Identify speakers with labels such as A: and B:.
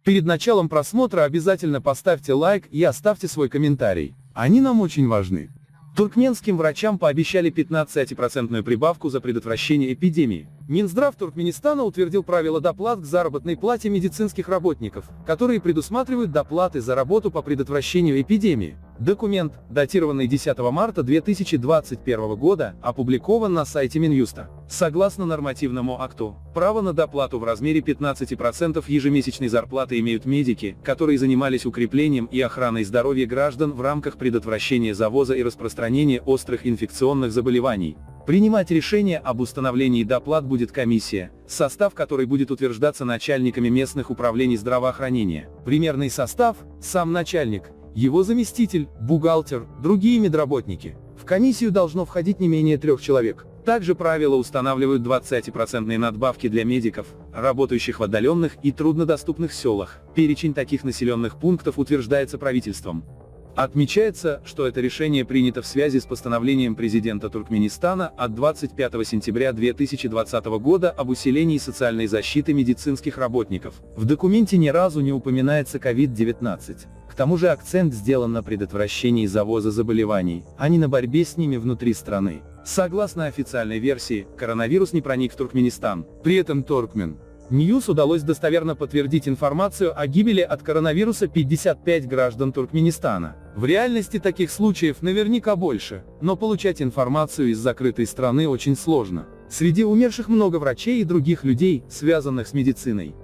A: Перед началом просмотра обязательно поставьте лайк и оставьте свой комментарий. Они нам очень важны. Туркменским врачам пообещали 15% прибавку за предотвращение эпидемии. Минздрав Туркменистана утвердил правила доплат к заработной плате медицинских работников, которые предусматривают доплаты за работу по предотвращению эпидемии. Документ, датированный 10 марта 2021 года, опубликован на сайте Минюста. Согласно нормативному акту, право на доплату в размере 15% ежемесячной зарплаты имеют медики, которые занимались укреплением и охраной здоровья граждан в рамках предотвращения завоза и распространения острых инфекционных заболеваний. Принимать решение об установлении доплат будет комиссия, состав которой будет утверждаться начальниками местных управлений здравоохранения. Примерный состав – сам начальник, его заместитель, бухгалтер, другие медработники. В комиссию должно входить не менее 3 человек. Также правила устанавливают 20% надбавки для медиков, работающих в отдаленных и труднодоступных селах. Перечень таких населенных пунктов утверждается правительством. Отмечается, что это решение принято в связи с постановлением президента Туркменистана от 25 сентября 2020 года об усилении социальной защиты медицинских работников. В документе ни разу не упоминается COVID-19. К тому же акцент сделан на предотвращении завоза заболеваний, а не на борьбе с ними внутри страны. Согласно официальной версии, коронавирус не проник в Туркменистан. При этом Turkmen News удалось достоверно подтвердить информацию о гибели от коронавируса 55 граждан Туркменистана. В реальности таких случаев наверняка больше, но получать информацию из закрытой страны очень сложно. Среди умерших много врачей и других людей, связанных с медициной.